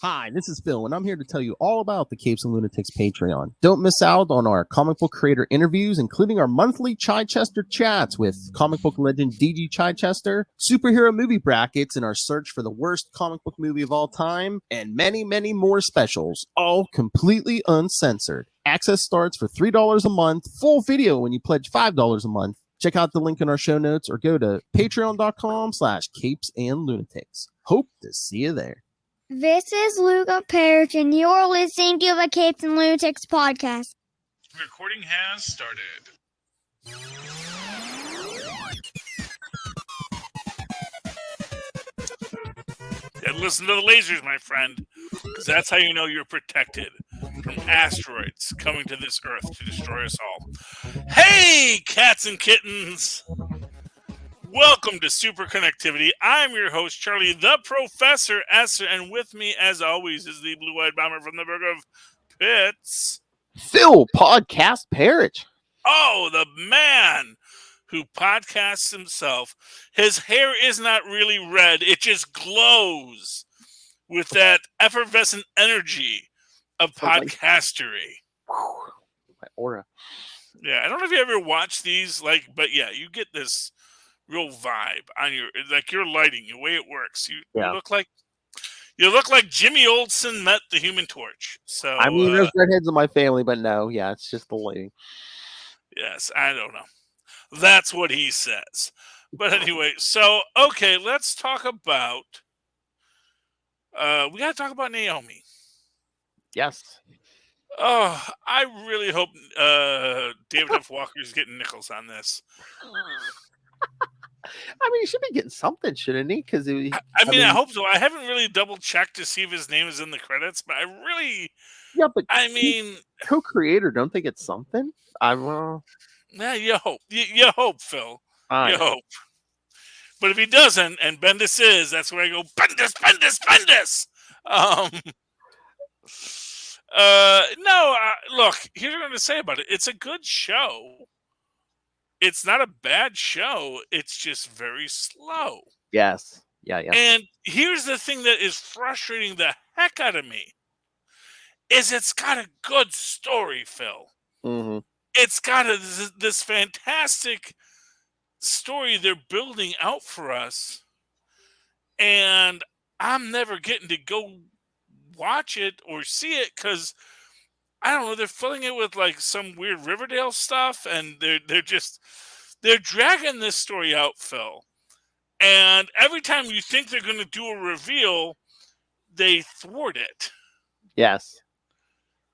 Hi, this is Phil, and I'm here to tell you all about the Capes and Lunatics Patreon. Don't miss out on our comic book creator interviews, including our monthly Chichester chats with comic book legend DG Chichester, superhero movie brackets in our search for the worst comic book movie of all time, and many, many more specials, all completely uncensored. Access starts for $3 a month, full video when you pledge $5 a month. Check out the link in our show notes or go to patreon.com/capes and lunatics. Hope to see you there. This is Luca Perich, and you're listening to the Capes and Lunatics podcast. Recording has started. And listen to the lasers, my friend, because that's how you know you're protected from asteroids coming to this Earth to destroy us all. Hey, cats and kittens! Welcome to Superconnectivity. I'm your host, Charlie, the Professor S, and with me, as always, is the blue-eyed bomber from the Burg of Pitts, Phil Podcast Perich. Oh, the man who podcasts himself. His hair is not really red. It just glows with that effervescent energy of podcastery. My aura. Yeah, I don't know if you ever watched these, but yeah, you get this real vibe on your lighting, the way it works. You look like Jimmy Olsen met the Human Torch. So I mean, there's redheads in my family, but no, yeah, it's just the lighting. Yes, I don't know. That's what he says. But anyway, so okay, let's talk about. We got to talk about Naomi. Yes. Oh, I really hope David F. Walker's getting nickels on this. I mean, he should be getting something, shouldn't he? Because I hope so. I haven't really double checked to see if his name is in the credits, but co-creator, don't they get something? Yeah, you hope. You hope, Phil. You hope. But if he doesn't, and Bendis is, that's where I go, Bendis. Look, here's what I'm going to say about it. It's a good show. It's not a bad show. It's just very slow. Yes. Yeah. And here's the thing that is frustrating the heck out of me, is it's got a good story, Phil. Mm-hmm. It's got this fantastic story they're building out for us, and I'm never getting to go watch it or see it because I don't know, they're filling it with like some weird Riverdale stuff, and they're dragging this story out, Phil. And every time you think they're going to do a reveal, they thwart it. Yes.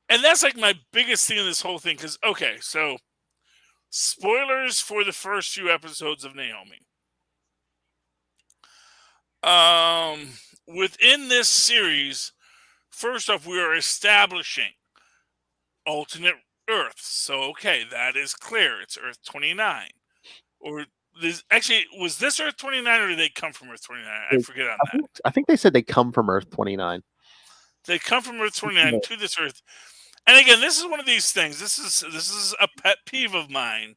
And that's like my biggest thing in this whole thing. Because, okay, so spoilers for the first few episodes of Naomi. Within this series, first off, we are establishing alternate Earths. So, okay, that is clear. It's Earth 29. Or was this Earth 29 or did they come from Earth 29? I forget on that. I think they said they come from Earth 29. They come from Earth 29 to this Earth. And again, this is one of these things. This is a pet peeve of mine.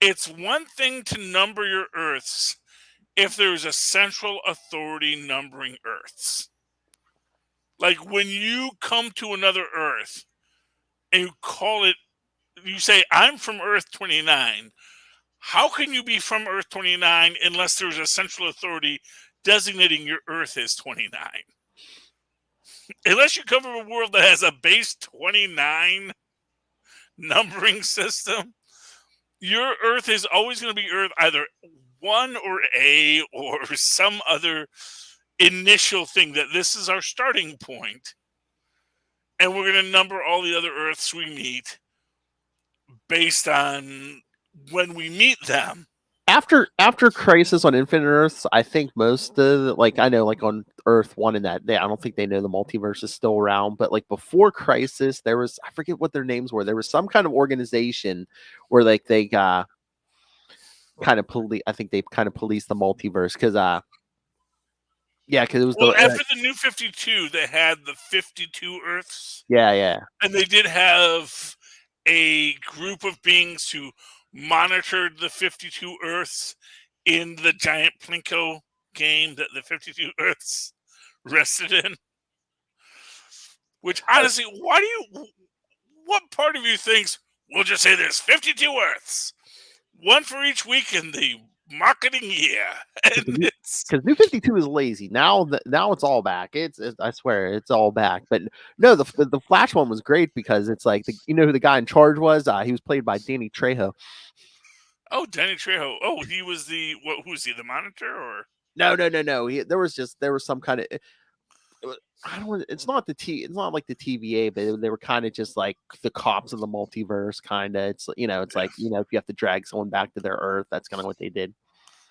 It's one thing to number your Earths if there's a central authority numbering Earths. Like when you come to another Earth and you say, I'm from Earth 29. How can you be from Earth 29 unless there's a central authority designating your Earth as 29? Unless you come from a world that has a base 29 numbering system, your Earth is always going to be Earth either 1 or A or some other initial thing that this is our starting point, and we're going to number all the other Earths we meet based on when we meet them. After Crisis on Infinite Earths, I think most of I know on Earth 1 and that I don't think they know the multiverse is still around, but like before Crisis, there was, I forget what their names were. There was some kind of organization where they kind of police the multiverse because it was after the New 52, they had the 52 Earths. Yeah. And they did have a group of beings who monitored the 52 Earths in the giant Plinko game that the 52 Earths rested in. Which honestly, what part of you thinks we'll just say there's 52 Earths, one for each week in the marketing year, and it's Because New 52 is lazy now. Now it's all back. I swear it's all back. But no, the Flash one was great because it's like who the guy in charge was. He was played by Danny Trejo. oh, Danny Trejo. Oh, he was the what? Who's he? The Monitor or? No. There was some kind of. I don't. It's not It's not like the TVA, but they were kind of just like the cops of the multiverse. Kind of. It's It's Yeah. like if you have to drag someone back to their Earth, that's kind of what they did.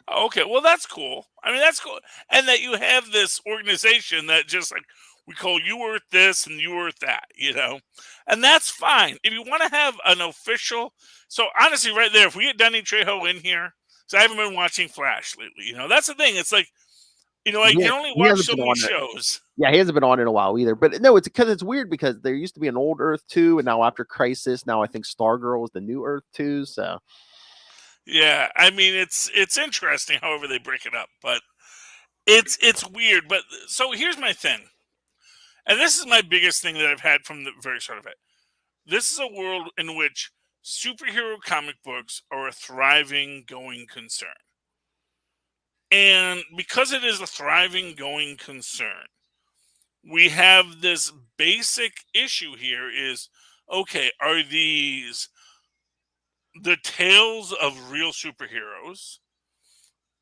Oh, okay, well that's cool. I mean that's cool, and that you have this organization that just like we call you Earth this and you Earth that, and that's fine. If you want to have an official, so honestly, right there, if we get Danny Trejo in here, so I haven't been watching Flash lately. That's the thing. It's like I can only watch so many shows. Yeah, he hasn't been on in a while either. But no, it's because it's weird because there used to be an old Earth 2, and now after Crisis, now I think Stargirl is the new Earth 2. So yeah, I mean it's interesting however they break it up, but it's weird. But so here's my thing, and this is my biggest thing that I've had from the very start of it. This is a world in which superhero comic books are a thriving, going concern. And because it is a thriving, going concern, we have this basic issue here is, okay, are these the tales of real superheroes,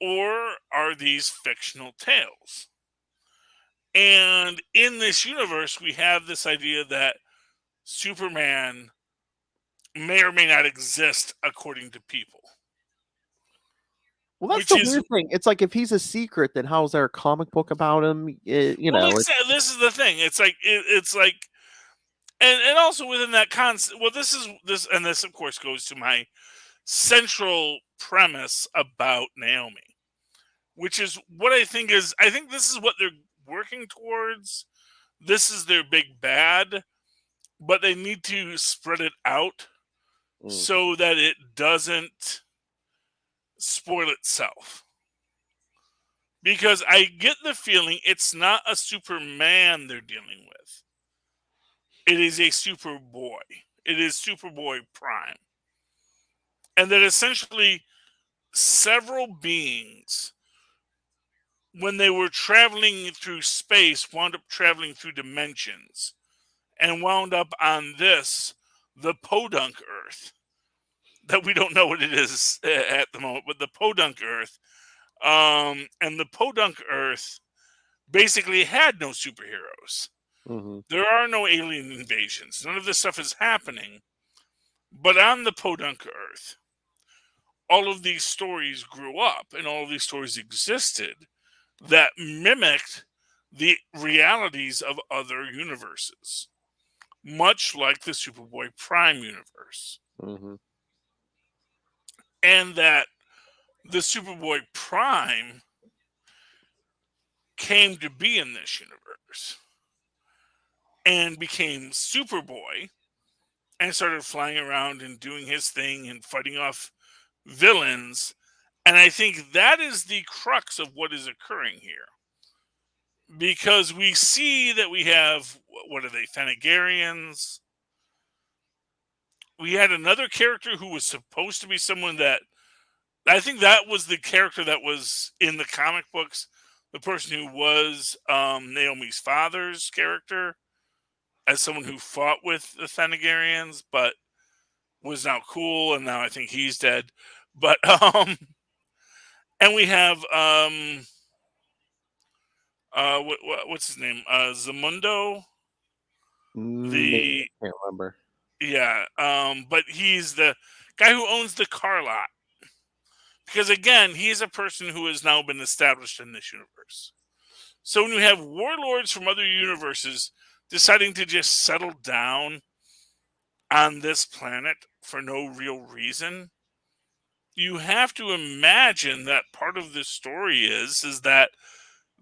or are these fictional tales? And in this universe, we have this idea that Superman may or may not exist according to people. well, that's the weird thing. It's like if he's a secret, then how's there a comic book about him? This is the thing. It's like, and also within that concept. Well, this of course goes to my central premise about Naomi, which is what I think this is what they're working towards. This is their big bad, but they need to spread it out so that it doesn't spoil itself. Because I get the feeling it's not a Superman they're dealing with. It is a Superboy. It is Superboy Prime. And that essentially several beings, when they were traveling through space, wound up traveling through dimensions and wound up on the Podunk Earth, that we don't know what it is at the moment, but the Podunk Earth. And the Podunk Earth basically had no superheroes. Mm-hmm. There are no alien invasions. None of this stuff is happening. But on the Podunk Earth, all of these stories grew up and all of these stories existed that mimicked the realities of other universes, much like the Superboy Prime universe. Mm-hmm. And that the Superboy Prime came to be in this universe and became Superboy and started flying around and doing his thing and fighting off villains. And I think that is the crux of what is occurring here. Because we see that we have, what are they, Thanagarians? We had another character who was supposed to be someone that, I think that was the character that was in the comic books, the person who was Naomi's father's character, as someone who fought with the Thanagarians, but was now cool, and now I think he's dead. But and we have what's his name? Zamundo. I can't remember. Yeah, but he's the guy who owns the car lot. Because again, he's a person who has now been established in this universe. So when you have warlords from other universes deciding to just settle down on this planet for no real reason, you have to imagine that part of the story is that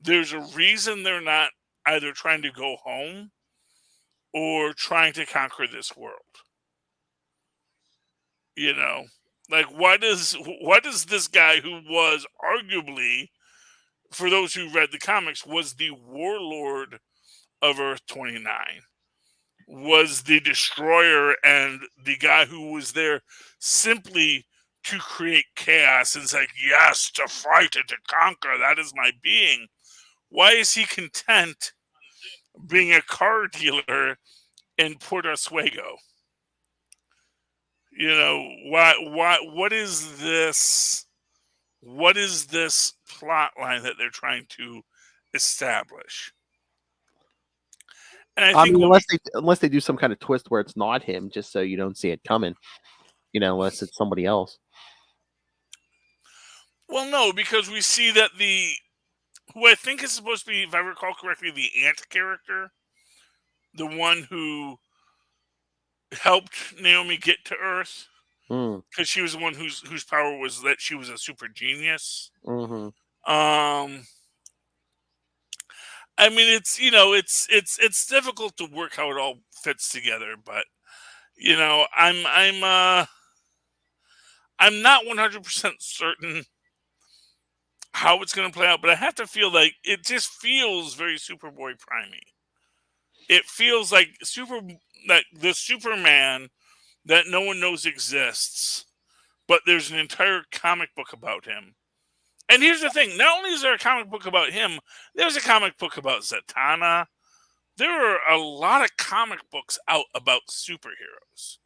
there's a reason they're not either trying to go home or trying to conquer this world. Like why does this guy who was arguably, for those who read the comics, was the warlord of Earth 29, was the destroyer and the guy who was there simply to create chaos and say, yes, to fight and to conquer, that is my being. Why is he content being a car dealer in Port Oswego? You know, what is this? What is this plot line that they're trying to establish? And I I think mean, unless they do some kind of twist where it's not him, just so you don't see it coming. You know, unless it's somebody else. well, no, because we see that who I think is supposed to be, if I recall correctly, the Ant character, the one who helped Naomi get to Earth, Mm, because she was the one whose power was that she was a super genius. hmm Um, I mean, it's difficult to work how it all fits together, but I'm not 100% certain how it's going to play out, but I have to feel like it just feels very Superboy Primey. It feels like the Superman that no one knows exists, but there's an entire comic book about him. And here's the thing: not only is there a comic book about him, there's a comic book about Zatanna. There are a lot of comic books out about superheroes,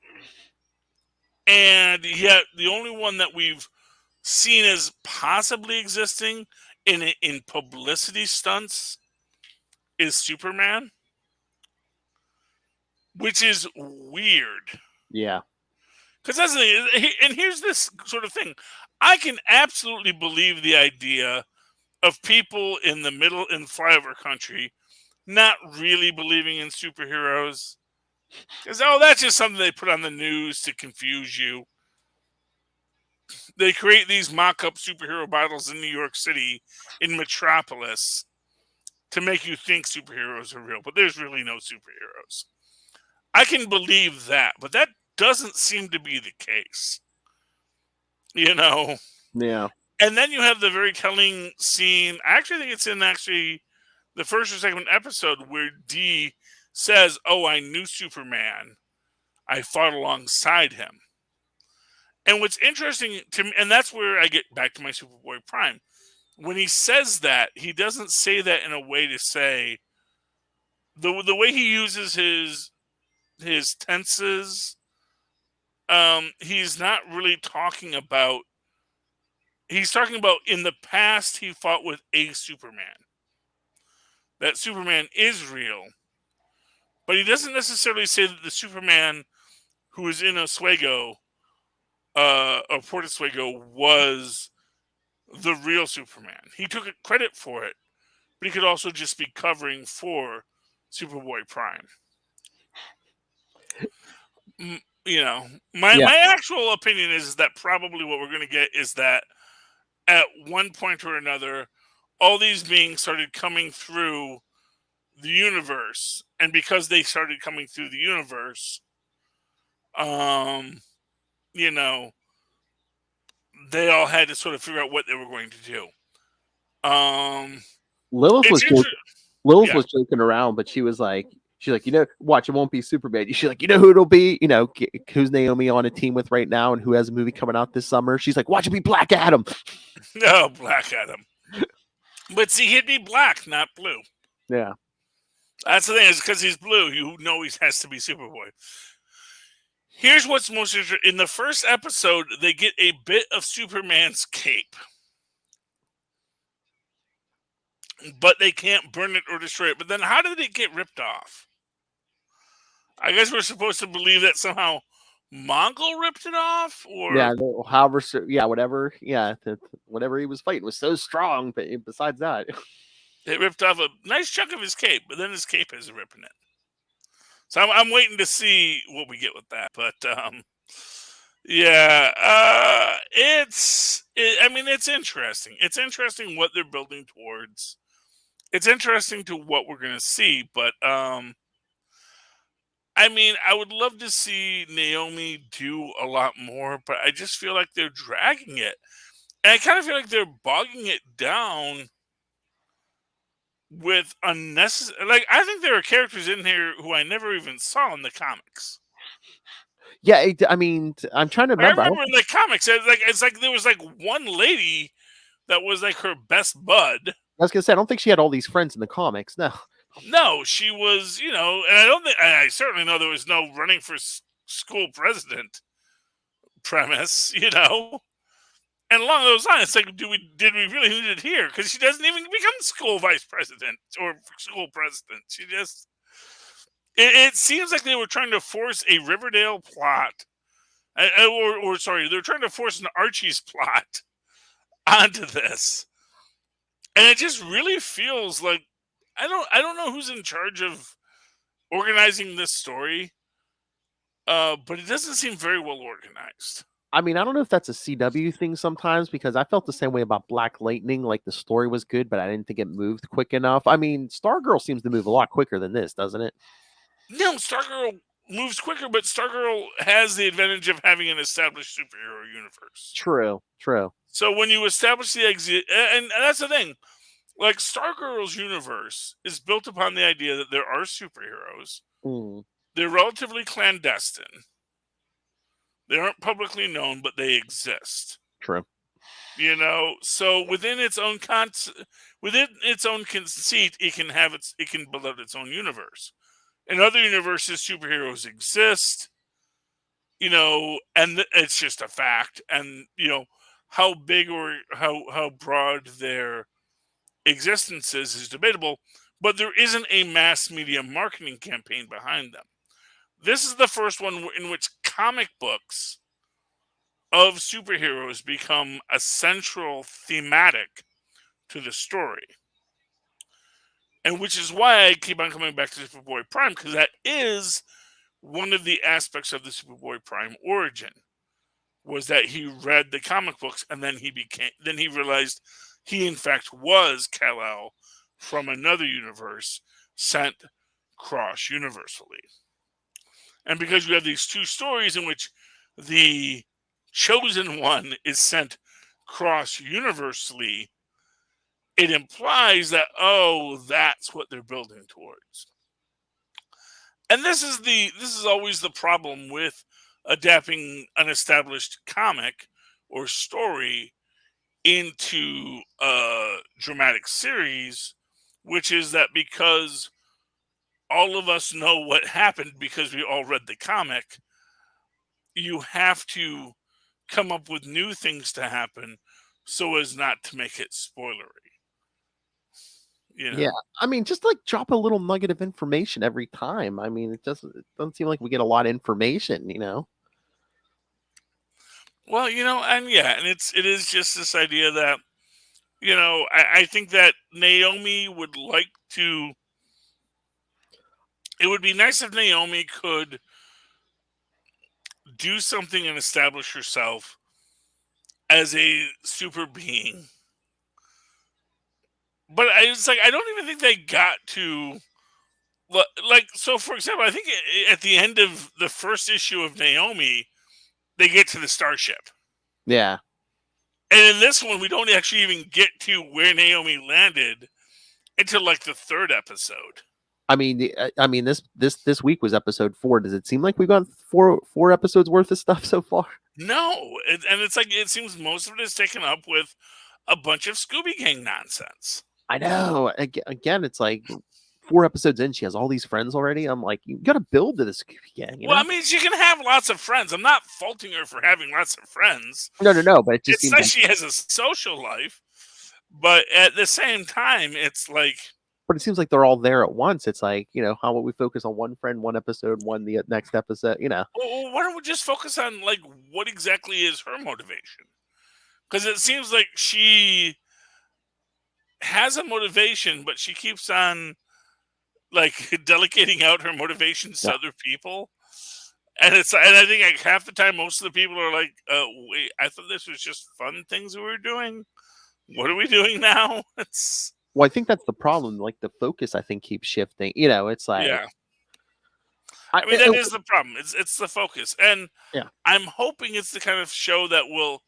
and yet the only one that we've seen as possibly existing in publicity stunts is Superman, which is weird. Yeah. Because that's the thing, and here's this sort of thing: I can absolutely believe the idea of people in the middle in flyover country not really believing in superheroes, because that's just something they put on the news to confuse you. They create these mock-up superhero battles in New York City, in Metropolis, to make you think superheroes are real, but there's really no superheroes. I can believe that, but that doesn't seem to be the case. You know? Yeah. And then you have the very telling scene. I actually think it's in the first or second episode where Dee says, "Oh, I knew Superman. I fought alongside him." And what's interesting to me, and that's where I get back to my Superboy Prime. When he says that, he doesn't say that in a way to say the way he uses his tenses. He's not really talking about. He's talking about in the past he fought with a Superman. That Superman is real, but he doesn't necessarily say that the Superman who is in Oswego, or Port Oswego, was the real Superman. He took credit for it, but he could also just be covering for Superboy Prime. You know, my actual opinion is that probably what we're going to get is that at one point or another, all these beings started coming through the universe, and because they started coming through the universe, you know, they all had to sort of figure out what they were going to do. Lilith It's was joking around, but she's like, watch, it won't be Superman. She's like, who it'll be? Who's Naomi on a team with right now, and who has a movie coming out this summer? She's like, watch it be Black Adam. No, Black Adam. But see, he'd be black, not blue. Yeah. That's the thing, is because he's blue, you know he has to be Superboy. Here's what's most interesting. In the first episode, they get a bit of Superman's cape, but they can't burn it or destroy it. But then how did it get ripped off? I guess we're supposed to believe that somehow Mongol ripped it off? Or whatever. Yeah, whatever he was fighting was so strong, but besides that... It ripped off a nice chunk of his cape, but then his cape is ripping it. So I'm waiting to see what we get with that. But it's interesting. It's interesting what they're building towards. It's interesting to what we're going to see. But I would love to see Naomi do a lot more, but I just feel like they're dragging it. And I kind of feel like they're bogging it down with unnecessary. Like, I think there are characters in here who I never even saw in the comics. Yeah, I mean, I'm trying to Like, I remember. remember in the comics, it's like there was like one lady that was like her best bud. I was gonna say, I don't think she had all these friends in the comics. No. No, she was, and I certainly know there was no running for school president premise, And along those lines, like, did we really need it here? Because she doesn't even become school vice president or school president. She just, it seems like they were trying to force a Riverdale plot, or sorry, they're trying to force an Archie's plot onto this, and it just really feels like I don't know who's in charge of organizing this story, but it doesn't seem very well organized. I mean, I don't know if that's a CW thing sometimes, because I felt the same way about Black Lightning. Like, the story was good, but I didn't think it moved quick enough. I mean, Stargirl seems to move a lot quicker than this, doesn't it? No, Stargirl moves quicker, but Stargirl has the advantage of having an established superhero universe. True. So when you establish the exit, and that's the thing, like, Stargirl's universe is built upon the idea that there are superheroes. Mm. They're relatively clandestine. They aren't publicly known, but they exist. True. So within its own conceit, it can build out its own universe. In other universes, superheroes exist, and it's just a fact. And how big or how broad their existence is debatable, but there isn't a mass media marketing campaign behind them. This is the first one in which comic books of superheroes become a central thematic to the story. And which is why I keep on coming back to Superboy Prime, because that is one of the aspects of the Superboy Prime origin, was that he read the comic books and then he realized he in fact was Kal-El from another universe sent cross universally. And because you have these two stories in which the chosen one is sent cross universally, it implies that, that's what they're building towards. And this is always the problem with adapting an established comic or story into a dramatic series, which is that because all of us know what happened because we all read the comic, you have to come up with new things to happen so as not to make it spoilery. Yeah, I mean, just like drop a little nugget of information every time. I mean, it doesn't seem like we get a lot of information. Well, and it is just this idea that I think that Naomi would like to. It would be nice if Naomi could do something and establish herself as a super being. But I don't even think they got to, so for example, I think at the end of the first issue of Naomi, they get to the starship. Yeah. And in this one, we don't actually even get to where Naomi landed until like the third episode. I mean, this week was episode 4. Does it seem like we've got four episodes worth of stuff so far? No, and it's like it seems most of it is taken up with a bunch of Scooby Gang nonsense. I know. Again, it's like 4 episodes in, she has all these friends already. I'm like, you got to build to this Scooby Gang. Well, I mean, she can have lots of friends. I'm not faulting her for having lots of friends. No. But it just seems like she has a social life, but at the same time, it's like. But it seems like they're all there at once. It's like, how about we focus on one friend, one episode, one the next episode, Well, why don't we just focus on like what exactly is her motivation? Because it seems like she has a motivation, but she keeps on like delegating out her motivations to other people. And I think like half the time, most of the people are like, wait, I thought this was just fun things we were doing. What are we doing now? Well, I think that's the problem. Like, the focus, I think, keeps shifting. It's like, yeah. I mean, that is the problem. It's the focus, and I'm hoping it's the kind of show that will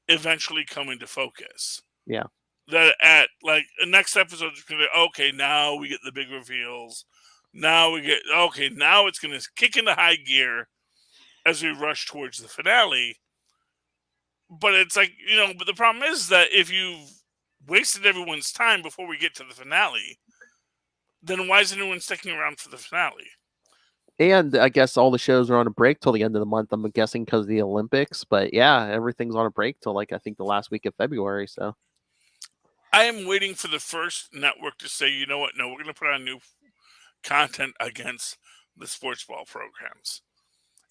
eventually come into focus. Yeah, that at like the next episode is going to okay, now we get the big reveals. Now it's going to kick into high gear as we rush towards the finale. But it's like, but the problem is that if you've wasted everyone's time before we get to the finale, then why is anyone sticking around for the finale? And I guess all the shows are on a break till the end of the month. I'm guessing because of the Olympics. But yeah, everything's on a break till like I think the last week of February. So I am waiting for the first network to say, you know what? No, we're going to put on new content against the sports ball programs.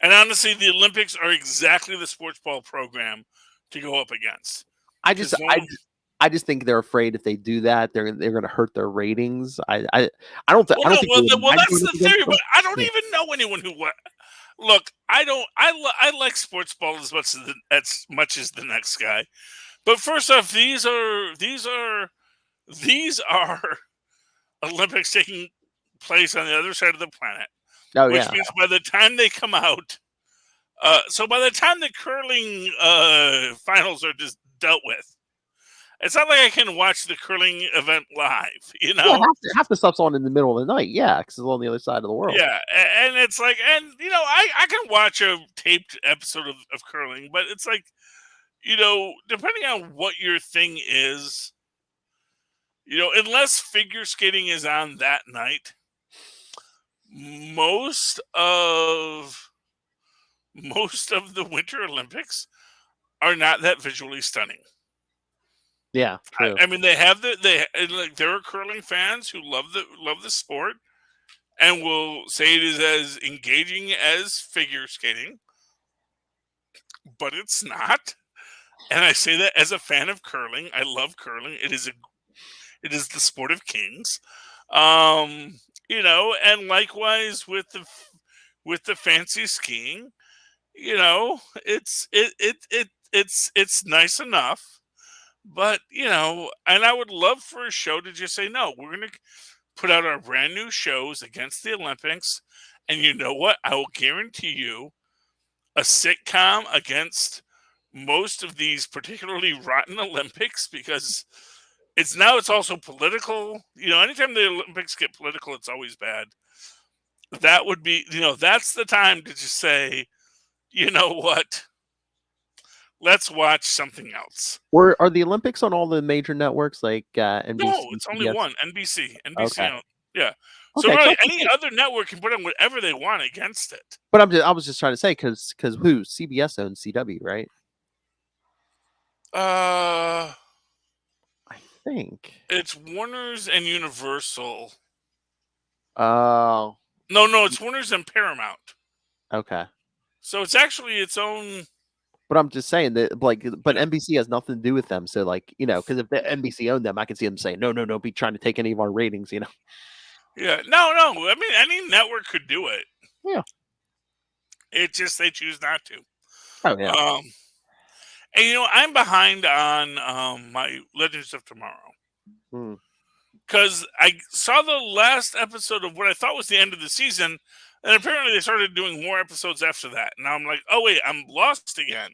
And honestly, the Olympics are exactly the sports ball program to go up against. I just think they're afraid if they do that, they're going to hurt their ratings. I don't think. Well, that's the theory, but I don't even know anyone who. Look, I like sports ball as much as the next guy. But first off, these are Olympics taking place on the other side of the planet. Oh, which means by the time they come out, so by the time the curling finals are just dealt with, it's not like I can watch the curling event live, Yeah, half the stuff's on in the middle of the night, yeah, because it's on the other side of the world. Yeah, and it's like, I can watch a taped episode of curling, but it's like, depending on what your thing is, unless figure skating is on that night, most of the Winter Olympics are not that visually stunning. Yeah, true. I mean, there are curling fans who love the sport and will say it is as engaging as figure skating, but it's not. And I say that as a fan of curling. I love curling. It is the sport of kings. And likewise with the fancy skiing, it's nice enough. But, and I would love for a show to just say, no, we're going to put out our brand new shows against the Olympics. And you know what? I will guarantee you a sitcom against most of these particularly rotten Olympics, because it's also political. Anytime the Olympics get political, it's always bad. That would be, that's the time to just say, you know what? Let's watch something else. Are the Olympics on all the major networks like NBC? No, it's only one. NBC. Okay. Yeah. Okay, so really, any other network can put on whatever they want against it. But I was just trying to say because who? CBS owns CW, right? I think it's Warner's and Universal. Oh. No, it's Warner's and Paramount. Okay. So it's actually its own. But I'm just saying that, but NBC has nothing to do with them. So, because if the NBC owned them, I could see them saying, no, be trying to take any of our ratings, Yeah, no. I mean, any network could do it. Yeah. It's just they choose not to. Oh, yeah. And, I'm behind on my Legends of Tomorrow. Because I saw the last episode of what I thought was the end of the season, and apparently they started doing more episodes after that. And now I'm like, oh, wait, I'm lost again.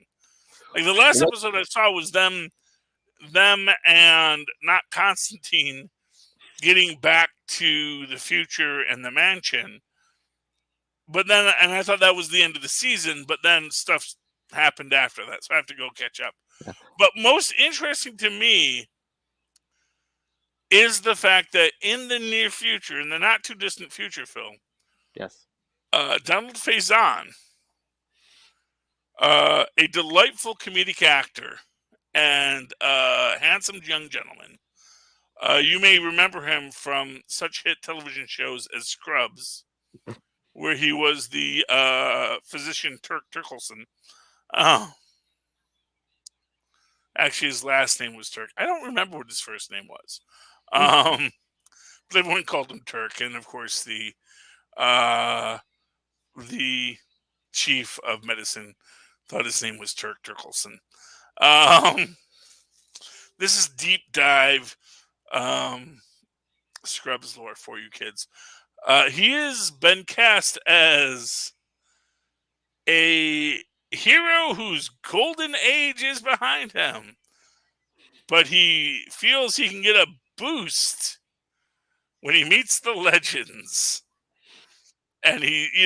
Like, the last episode I saw was them and not Constantine getting back to the future and the mansion. But then, and I thought that was the end of the season, but then stuff happened after that, so I have to go catch up. Yeah. But most interesting to me is the fact that in the near future, in the not too distant future, Phil, yes, Donald Faison, a delightful comedic actor and handsome young gentleman. You may remember him from such hit television shows as Scrubs, where he was the physician Turk Turkelson. Actually, his last name was Turk. I don't remember what his first name was. But everyone called him Turk, and of course the chief of medicine thought his name was Turk Turkelson. This is deep dive Scrubs lore for you kids. He has been cast as a hero whose golden age is behind him. but he feels he can get a boost when he meets the legends. And he's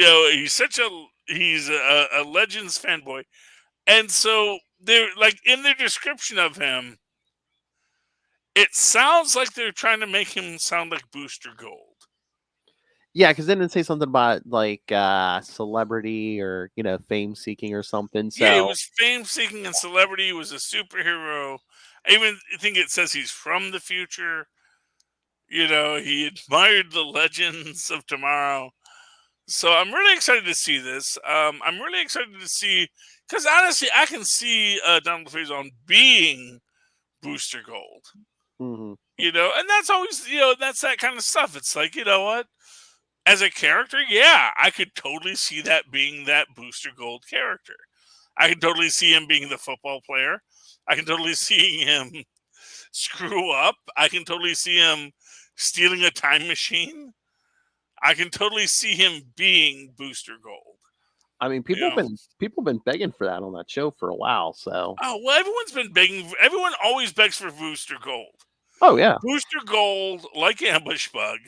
a Legends fanboy. And so they're like, in their description of him, it sounds like they're trying to make him sound like Booster Gold. Yeah, because then it say something about like celebrity or fame seeking or something. Yeah, it So was fame seeking and celebrity. He was a superhero. I even think it says he's from the future. He admired the legends of tomorrow. So I'm really excited to see this. I'm really excited to see, because honestly, I can see Donald Faison being Booster Gold. mhm. And that's always, that's that kind of stuff. It's like, you know what? As a character, yeah, I could totally see that being that Booster Gold character. I can totally see him being the football player. I can totally see him screw up. I can totally see him stealing a time machine. I can totally see him being Booster Gold. I mean, You know? people been begging for that on that show for a while. So Oh, well, everyone's been begging. Everyone always begs for Booster Gold. oh yeah, Booster Gold, like Ambush Bug,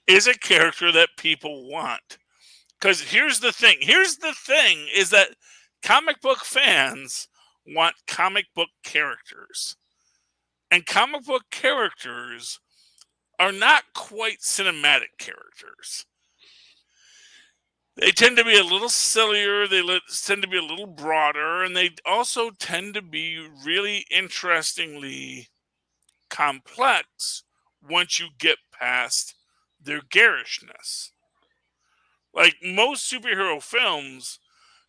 is a character that people want. Because here's the thing. Is that comic book fans want comic book characters. And comic book characters are not quite cinematic characters. They tend to be a little sillier, they tend to be a little broader, and they also tend to be really interestingly complex once you get past their garishness. Like most superhero films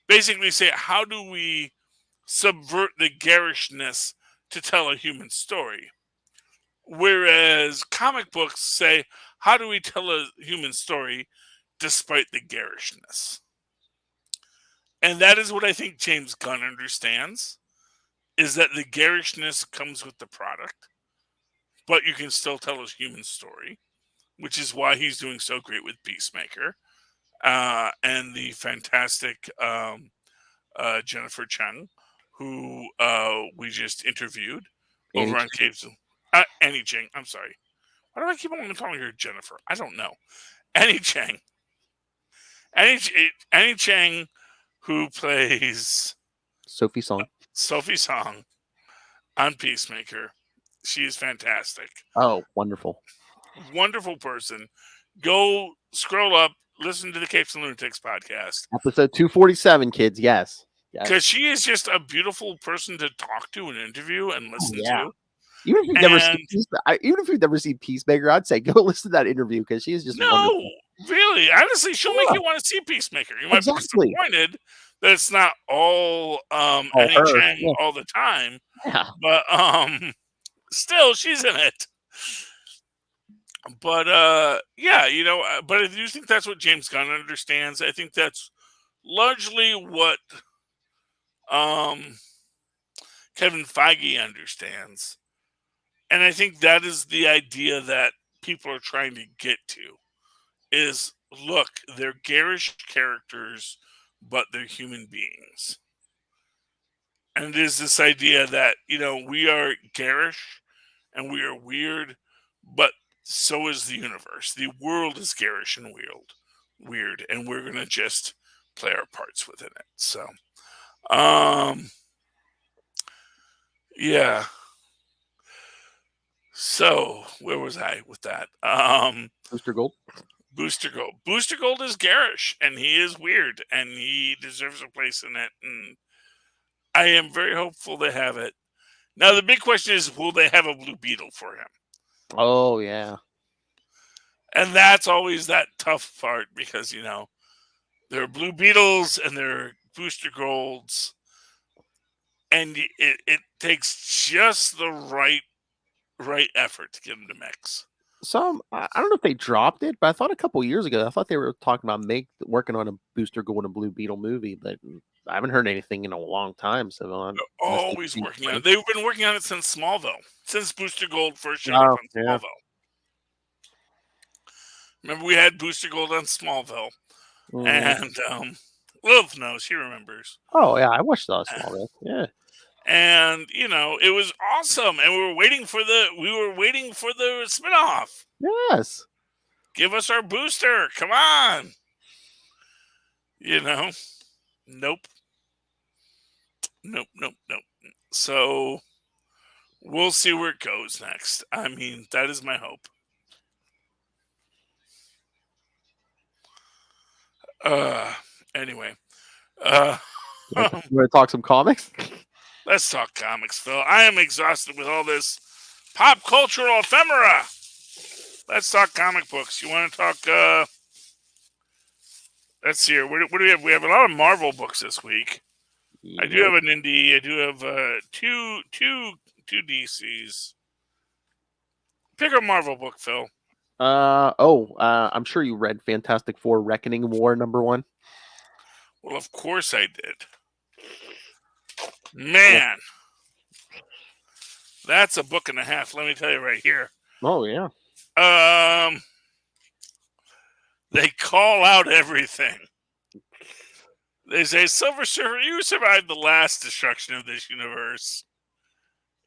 basically say, how do we subvert the garishness to tell a human story? Whereas comic books say, how do we tell a human story despite the garishness? And that is what I think James Gunn understands, is that the garishness comes with the product, but you can still tell a human story, which is why he's doing so great with Peacemaker and the fantastic Jennifer Chung, who we just interviewed over on Caves. Annie Chang. I'm sorry. Why do I keep on calling her Jennifer? I don't know. Annie Chang. Annie Chang, who plays Sophie Song. Sophie Song on Peacemaker. She is fantastic. Oh, wonderful. Wonderful person. Go scroll up, listen to the Capes and Lunatics podcast. Episode 247, kids. Yes. Because she is just a beautiful person to talk to and interview and listen to. Even if you've never seen Peacemaker, I'd say go listen to that interview because she is just wonderful. Really. Honestly, she'll make you want to see Peacemaker. You might be disappointed that it's not all Annie Chang all the time. Yeah. But still, she's in it. But but I do think that's what James Gunn understands. I think that's largely what Kevin Feige understands. And I think that is the idea that people are trying to get to is, look, they're garish characters, but they're human beings. And it is this idea that, we are garish and we are weird, but so is the universe. The world is garish and weird, and we're going to just play our parts within it. So, yeah. So, where was I with that? Booster Gold. Booster Gold. Booster Gold is garish, and he is weird, and he deserves a place in it. And I am very hopeful they have it. Now, the big question is, will they have a Blue Beetle for him? Oh, yeah. And that's always that tough part because, there are Blue Beetles and there are Booster Golds. And it takes just the right effort to get them to mix. So I don't know if they dropped it, but I thought a couple years ago, I thought they were talking about working on a Booster Gold and Blue Beetle movie, but I haven't heard anything in a long time. So they're always working on it. They've been working on it since Smallville, since Booster Gold first showed up on Smallville. Remember, we had Booster Gold on Smallville, and Liv knows, she remembers. Oh yeah, I watched that Smallville. Yeah, And it was awesome, and we were waiting for the spinoff. Yes. Give us our booster. Come on. Nope. Nope, nope, nope. So we'll see where it goes next. I mean, that is my hope. Anyway. You want to talk some comics? Let's talk comics, Phil. I am exhausted with all this pop cultural ephemera. Let's talk comic books. You want to talk? Let's see here. What do we have? We have a lot of Marvel books this week. I do have an indie. I do have two DCs. Pick a Marvel book, Phil. I'm sure you read Fantastic Four: Reckoning War #1. Well, of course I did. Man, that's a book and a half. Let me tell you right here. Oh yeah. They call out everything. They say, Silver Surfer, you survived the last destruction of this universe.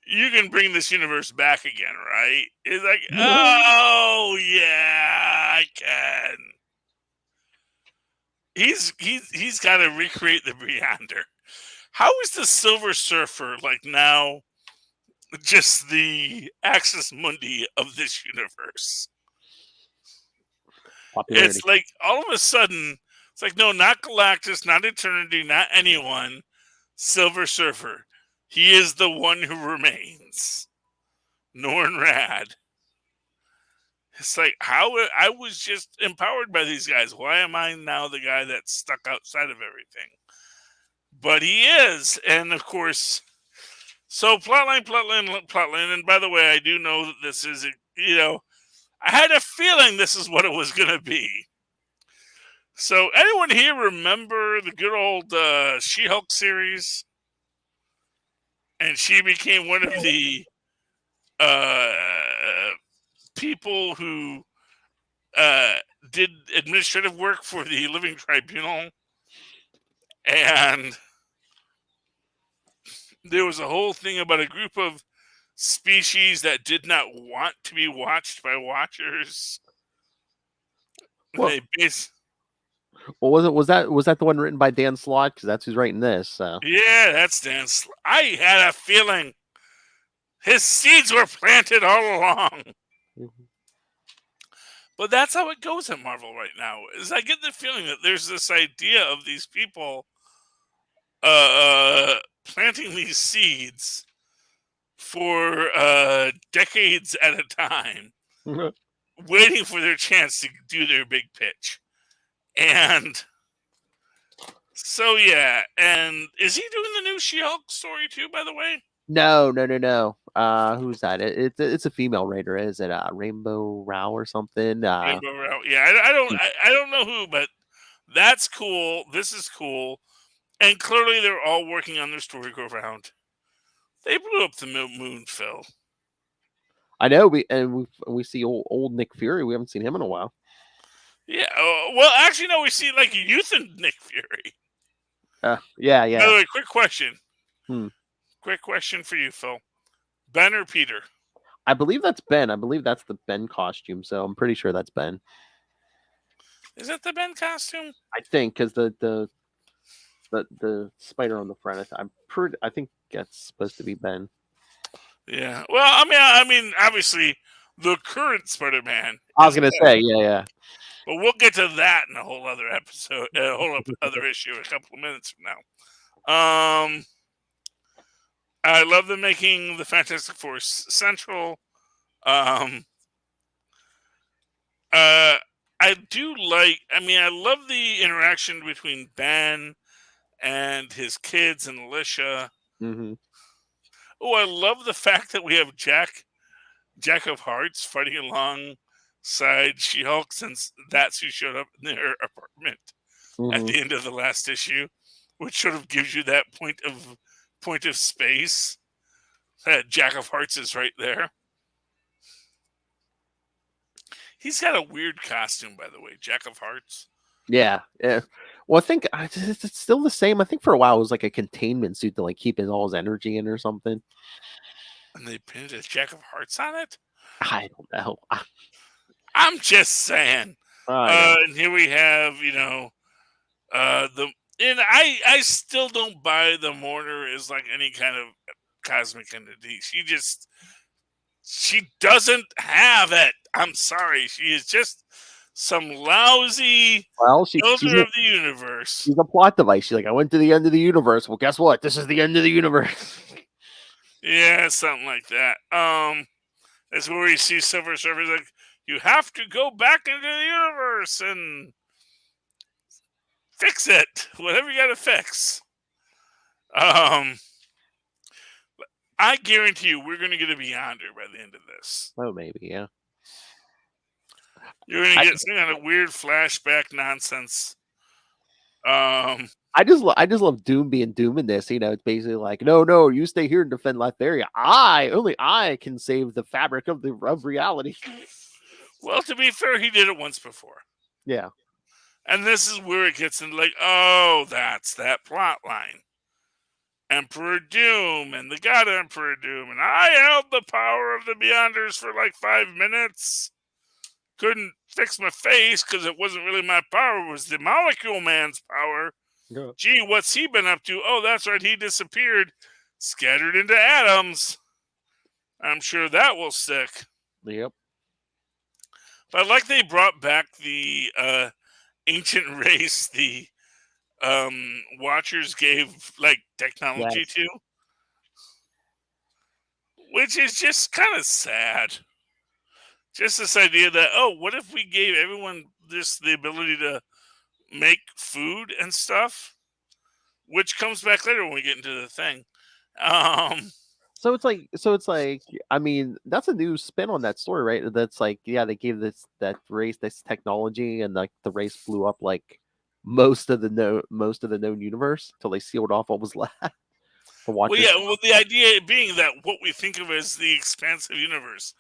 You can bring this universe back again, right? It's like, oh yeah, I can. He's got to recreate the Beyonder. How is the Silver Surfer like now just the Axis Mundi of this universe? Popularity. It's like all of a sudden, it's like, no, not Galactus, not Eternity, not anyone. Silver Surfer. He is the one who remains. Norn Rad. It's like, how I was just empowered by these guys. Why am I now the guy that's stuck outside of everything? But he is. And of course, so plotline. And by the way, I do know that this is, I had a feeling this is what it was going to be. So anyone here remember the good old She-Hulk series? And she became one of the people who did administrative work for the Living Tribunal. And there was a whole thing about a group of species that did not want to be watched by watchers. Well, was that the one written by Dan Slott? Because that's who's writing this. So. Yeah, that's Dan Slott. I had a feeling his seeds were planted all along. Mm-hmm. But that's how it goes at Marvel right now. Is I get the feeling that there's this idea of these people planting these seeds for decades at a time, waiting for their chance to do their big pitch. And so, yeah. And is he doing the new She-Hulk story too, by the way? No. Who's that? It's a female writer. Is it Rainbow Rao or something? Rainbow Rao. Yeah, I don't know who, but that's cool. This is cool. And clearly they're all working on their story go round. They blew up the moon, Phil. I know. We see old Nick Fury. We haven't seen him in a while. Yeah. Well, actually, no. We see like youth and Nick Fury. Yeah. By the way, quick question. Hmm. Quick question for you, Phil. Ben or Peter? I believe that's Ben. I believe that's the Ben costume. So I'm pretty sure that's Ben. Is that the Ben costume? I think because the spider on the front. I think that's supposed to be Ben. Yeah. Well, I mean, obviously, the current Spider-Man. I was gonna say, yeah. But we'll get to that in a whole other episode, other issue, a couple of minutes from now. I love them making the Fantastic Four central. I do like. I mean, I love the interaction between Ben and his kids and Alicia. Mm-hmm. Oh, I love the fact that we have Jack of Hearts fighting alongside She-Hulk, since that's who showed up in their apartment at the end of the last issue, which sort of gives you that point of space. That Jack of Hearts is right there. He's got a weird costume, by the way, Jack of Hearts. Yeah. Well, I think it's still the same. I think for a while it was like a containment suit to like keep all his energy in or something. And they painted a Jack of Hearts on it. I don't know. I'm just saying. I know. And here we have, and I still don't buy the Mourner as like any kind of cosmic entity. She doesn't have it. I'm sorry. She is just some lousy Well, she's elder of the universe. she's a plot device. She's like, I went to the end of the universe. Well, guess what? This is the end of the universe. Yeah, something like that. That's where we see Silver Surfer's like, you have to go back into the universe and fix it. Whatever you got to fix. I guarantee you, we're going to get a Beyonder by the end of this. Oh, maybe, yeah. You're going to get some kind of weird flashback nonsense. I just love Doom being Doom in this. It's basically like, no, you stay here and defend Latveria. Only I can save the fabric of reality. Well, to be fair, he did it once before. Yeah. And this is where it gets into like, oh, that's that plot line. Emperor Doom and the God Emperor Doom, and I held the power of the Beyonders for like 5 minutes. Couldn't fix my face because it wasn't really my power. It was the Molecule Man's power. Yeah. Gee, what's he been up to? Oh, that's right. He disappeared, scattered into atoms. I'm sure that will stick. Yep. But like they brought back the ancient race, the Watchers gave like technology to, which is just kind of sad. Just this idea that, oh, what if we gave everyone the ability to make food and stuff, which comes back later when we get into the thing. So it's like, I mean, that's a new spin on that story, right? That's like, yeah, they gave that race this technology, and like the race blew up like most of the known universe till they sealed off what was left. Well, the idea being that what we think of as the expansive universe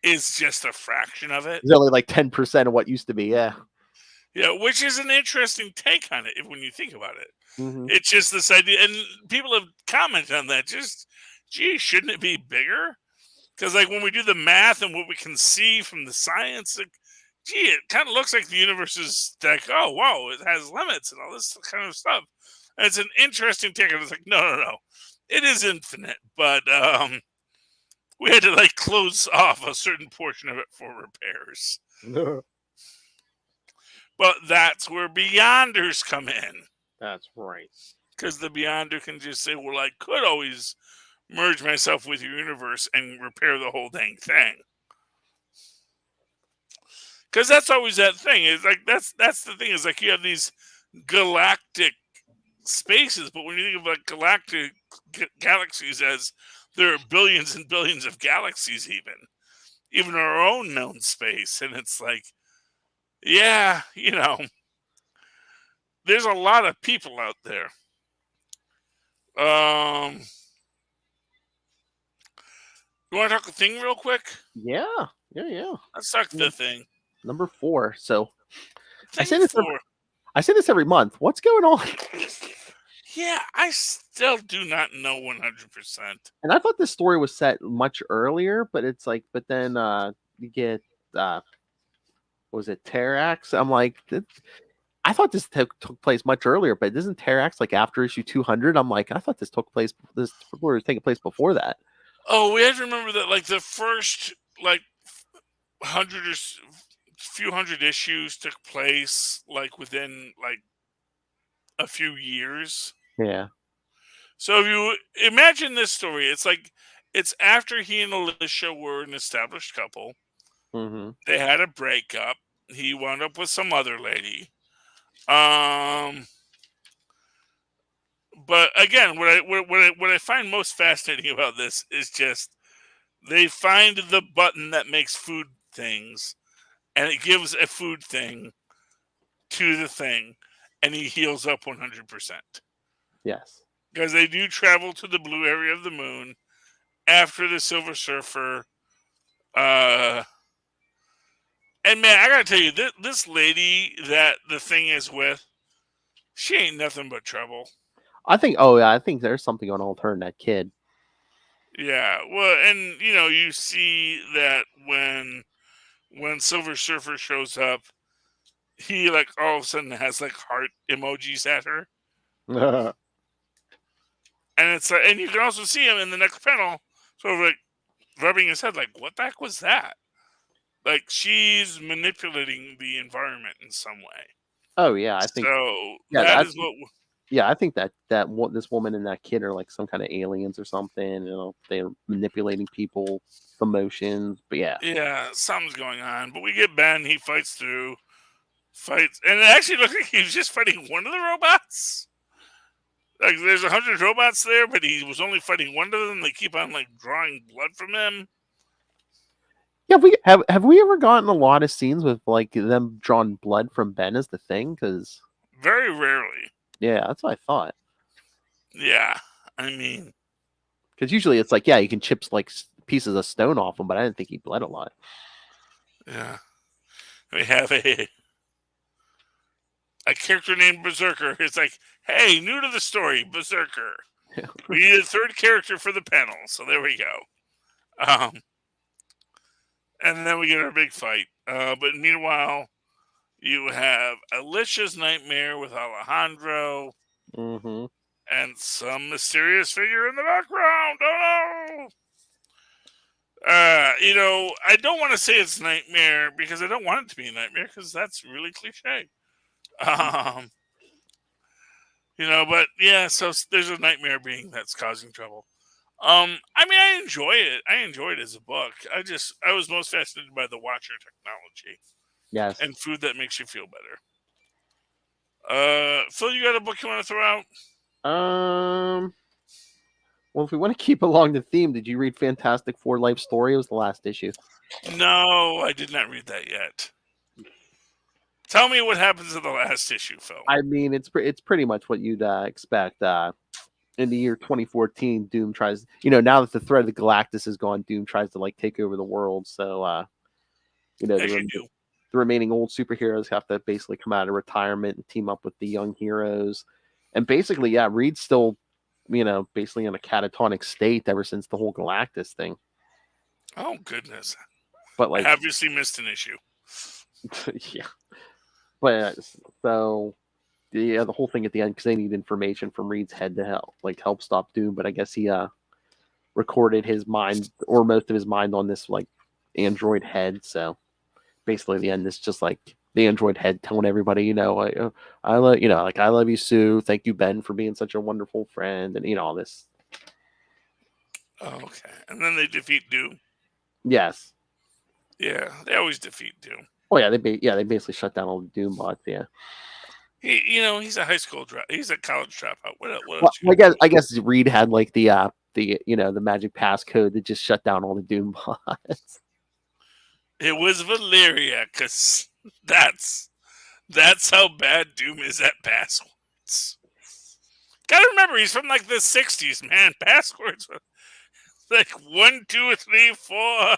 is just a fraction of it. It's only like 10% of what used to be, yeah. Yeah, which is an interesting take on it when you think about it. Mm-hmm. It's just this idea, and people have commented on that. Just, gee, shouldn't it be bigger? Because like when we do the math and what we can see from the science, like, gee, it kind of looks like the universe is like, oh, wow, it has limits and all this kind of stuff. And it's an interesting take. And it's like, no. It is infinite, but we had to like close off a certain portion of it for repairs. But that's where Beyonders come in. That's right. Because the Beyonder can just say, well, I could always merge myself with your universe and repair the whole dang thing. Because that's always that thing. It's like that's the thing. Is like you have these galactic spaces, but when you think of like galactic galaxies as there are billions and billions of galaxies, even our own known space, and it's like, yeah, there's a lot of people out there. You want to talk a thing real quick? Yeah. Let's talk the thing. Number 4. So I say this every month. What's going on? Yeah, I still do not know 100%. And I thought this story was set much earlier, but it's like, but then you get, was it Terax? I'm like, I thought this took place much earlier, but isn't Terax like after issue 200? I'm like, I thought this was taking place before that. Oh, we have to remember that like the first like few hundred issues took place like within like a few years. Yeah. So if you imagine this story, it's after he and Alicia were an established couple. Mm-hmm. They had a breakup. He wound up with some other lady. But again, what I find most fascinating about this is just they find the button that makes food things, and it gives a food thing to the thing, and he heals up 100%. Yes. Because they do travel to the blue area of the moon after the Silver Surfer. And man, I gotta tell you, this lady that the thing is with, She ain't nothing but trouble. I think. Oh yeah, I think there's something going on with her and that kid. Yeah, well, and you see that when Silver Surfer shows up, he like all of a sudden has like heart emojis at her, and it's and you can also see him in the next panel, sort of like rubbing his head, like, what the heck was that? Like she's manipulating the environment in some way. Oh yeah, I think. So Yeah, that is what. yeah, I think that this woman and that kid are like some kind of aliens or something. They're manipulating people's emotions. But yeah, Yeah, something's going on. But we get Ben. He fights, and it actually looks like he was just fighting one of the robots. Like there's 100 robots there, but he was only fighting one of them. They keep on like drawing blood from him. yeah. Have we ever gotten a lot of scenes with like them drawing blood from Ben as the thing? Because Very rarely. yeah, that's what I thought. Yeah, I mean, Because usually it's like, yeah, you can chip like pieces of stone off him, but I didn't think he bled a lot. yeah. We have a character named Berserker. It's like, hey, new to the story, Berserker. We need a third character for the panel, so there we go. And then we get our big fight. But meanwhile, you have Alicia's nightmare with Alejandro Mm-hmm. and some mysterious figure in the background. Oh no! I don't want to say it's nightmare because I don't want it to be a nightmare because that's really cliche. But yeah, so there's a nightmare being that's causing trouble. I mean, I enjoy it. I enjoy it as a book. I was most fascinated by the Watcher technology. Yes. And food that makes you feel better. Phil, you got a book you want to throw out? Well, if we want to keep along the theme, did you read Fantastic Four Life Story? It was the last issue. No, I did not read that yet. Tell me what happens in the last issue, Phil. I mean, it's pretty much what you'd expect. In the year 2014, Doom tries, now that the threat of the Galactus is gone, Doom tries to like take over the world. So, the remaining old superheroes have to basically come out of retirement and team up with the young heroes. And basically, yeah, Reed's still, basically in a catatonic state ever since the whole Galactus thing. Oh, goodness. But like, I obviously missed an issue. yeah. But so, yeah, the whole thing at the end, because they need information from Reed's head to help stop Doom. But I guess he recorded his mind or most of his mind on this like android head. So basically, the end is just like the android head telling everybody, I love I love you, Sue. Thank you, Ben, for being such a wonderful friend, and all this. Oh, okay, and then they defeat Doom. Yes. Yeah, they always defeat Doom. Oh yeah, they basically shut down all the Doom bots. Yeah. He's a high school he's a college dropout. What I guess Reed had like the magic passcode that just shut down all the Doom bots. It was Valeria, because that's how bad Doom is at passwords. Gotta remember, he's from like the 60s, man. Passwords were like 1, 2, 3, 4.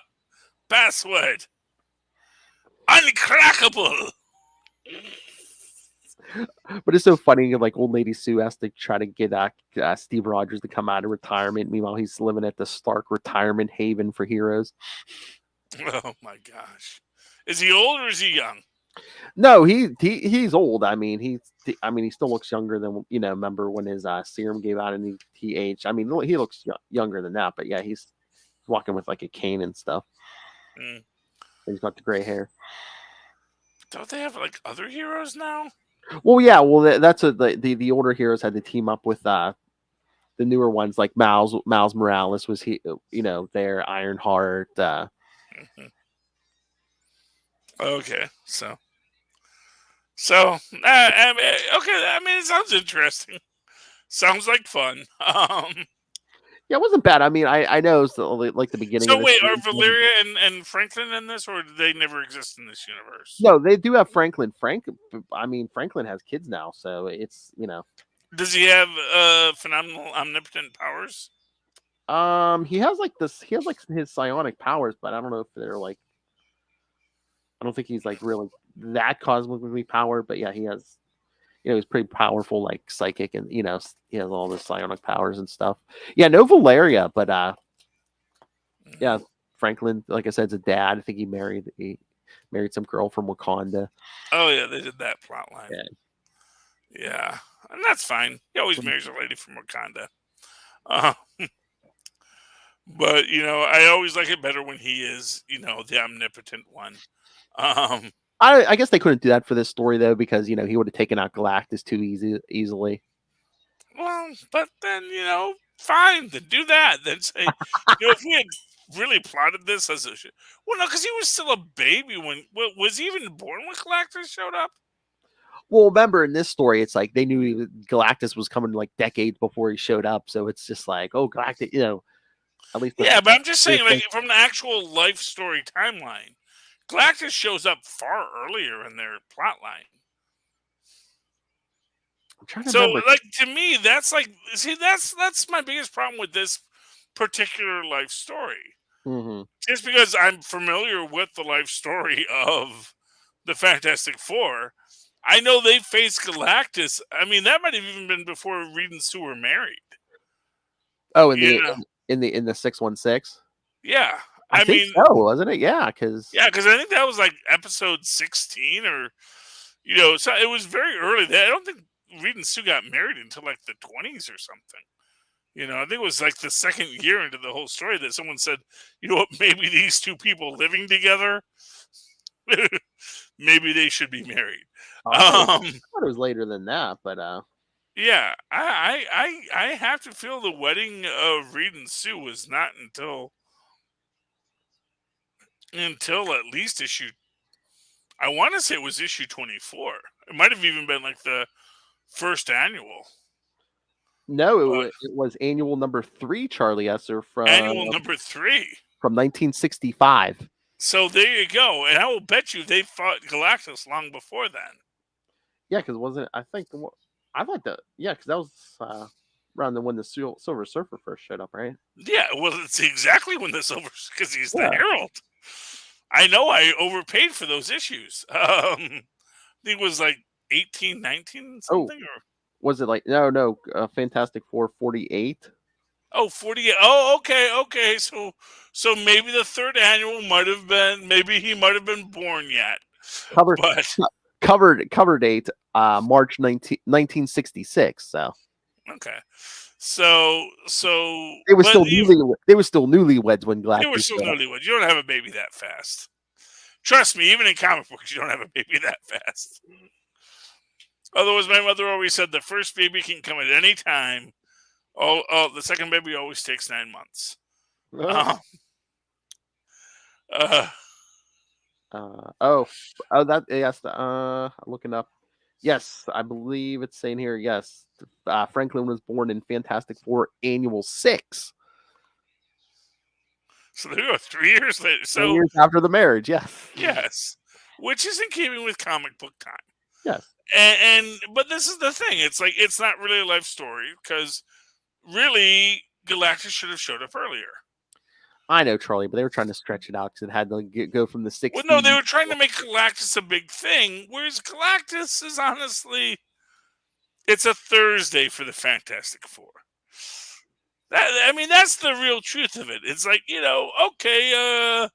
Password uncrackable. But it's so funny, like old lady Sue has to try to get Steve Rogers to come out of retirement. Meanwhile, he's living at the Stark retirement haven for heroes. Oh my gosh, is he old or is he young? No, he's old. I mean, he still looks younger than remember when his serum gave out and he aged. I mean, he looks younger than that, but yeah, he's walking with like a cane and stuff. Mm. He's got the gray hair. Don't they have like other heroes now? Well, yeah. Well, that's what the older heroes had to team up with the newer ones, like Miles Morales was there, Ironheart. Mm-hmm. Okay, so okay. I mean, it sounds interesting. Sounds like fun. Yeah, it wasn't bad. I mean, I know it's like the beginning. So wait, are Valeria and Franklin in this, or do they never exist in this universe? No, they do have Franklin. Franklin has kids now, so it's Does he have phenomenal omnipotent powers? He has like his psionic powers, but I don't know if they're like. I don't think he's like really that cosmically powered, but yeah, he has. he's pretty powerful, like psychic, and he has all the psionic powers and stuff. Yeah, no Valeria, but yeah, Franklin, like I said, is a dad. I think he married some girl from Wakanda. Oh yeah, they did that plot line. Yeah. Yeah, and that's fine. He always marries a lady from Wakanda. Uh, but I always like it better when he is, the omnipotent one. I guess they couldn't do that for this story though, because he would have taken out Galactus too easily. Well, but then fine, then do that. Then say, if we had really plotted this as well, no, because he was still a baby when was he even born when Galactus showed up? Well, remember in this story, it's like they knew Galactus was coming like decades before he showed up, so it's just like, oh, Galactus, at least. Yeah, but I'm just saying, like from the actual life story timeline, Galactus shows up far earlier in their plot line. I'm trying to remember. Like to me, that's like that's my biggest problem with this particular life story. Mm-hmm. Just because I'm familiar with the life story of the Fantastic Four, I know they faced Galactus. I mean, that might have even been before Reed and Sue were married. Oh, in the 616. Yeah, I think so, wasn't it? Yeah, because I think that was like episode 16, or so it was very early. I don't think Reed and Sue got married until like the 20s or something. I think it was like the second year into the whole story that someone said, you know what, maybe these two people living together, maybe they should be married. I thought it was later than that, but yeah, I have to feel the wedding of Reed and Sue was not until at least issue. I want to say it was issue 24. It might have even been like the first annual. No, it was annual number 3, Charlie Esser, from annual number 3 from 1965. So there you go, and I will bet you they fought Galactus long before then. Yeah, because wasn't I think because that was around when the Silver Surfer first showed up, right? Yeah, well, it's exactly when the Silver, because he's the Herald. I know I overpaid for those issues. I think it was like 18, 19 something, or was it like no Fantastic Four 48? Oh, 48. Oh, okay. So maybe the third annual might have been. Maybe he might have been born yet. Cover date March 1966. So okay. So they were still newlyweds when Galactus. They were still newlyweds. You don't have a baby that fast. Trust me, even in comic books, you don't have a baby that fast. Although, as my mother always said, the first baby can come at any time. Oh, the second baby always takes 9 months. I'm looking up. Yes, I believe it's saying here. Yes, Franklin was born in Fantastic Four Annual 6. So there you go, 3 years later. So 3 years after the marriage, yes, which is in keeping with comic book time. Yes, but this is the thing. It's like it's not really a life story because really Galactus should have showed up earlier. I know, Charlie, but they were trying to stretch it out because it had to go from the 60s. Well, no, they were trying to make Galactus a big thing, whereas Galactus is honestly, it's a Thursday for the Fantastic Four. That's the real truth of it. It's like, okay,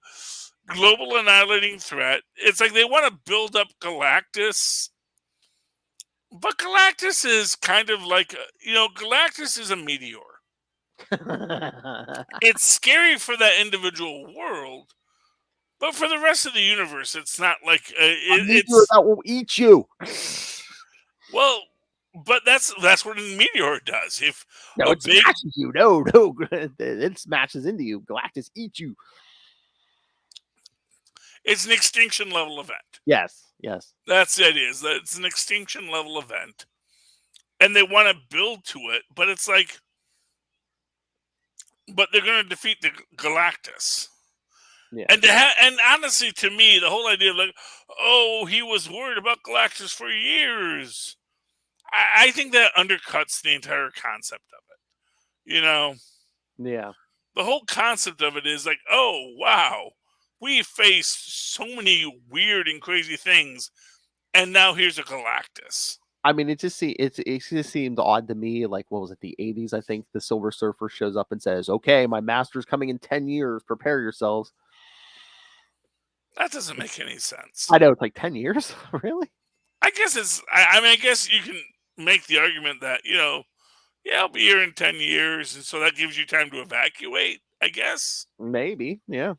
global annihilating threat. It's like they want to build up Galactus, but Galactus is kind of like, Galactus is a meteor. It's scary for that individual world, but for the rest of the universe, it's not like it's that will eat you. Well, but that's what a meteor does. If it smashes you, it smashes into you. Galactus eats you. It's an extinction level event. Yes. That's it. It's an extinction level event, and they want to build to it, but it's like. But they're going to defeat the Galactus. Yeah. And honestly, to me, the whole idea of like, oh, he was worried about Galactus for years. I think that undercuts the entire concept of it. Yeah. The whole concept of it is like, oh, wow, we faced so many weird and crazy things, and now here's a Galactus. I mean, it just seemed odd to me. Like, what was it, the 80s? I think the Silver Surfer shows up and says, "Okay, my master's coming in 10 years. Prepare yourselves." That doesn't make any sense. I know it's like 10 years, really. I guess it's. I mean, I guess you can make the argument that yeah, I'll be here in 10 years, and so that gives you time to evacuate. I guess Maybe, yeah.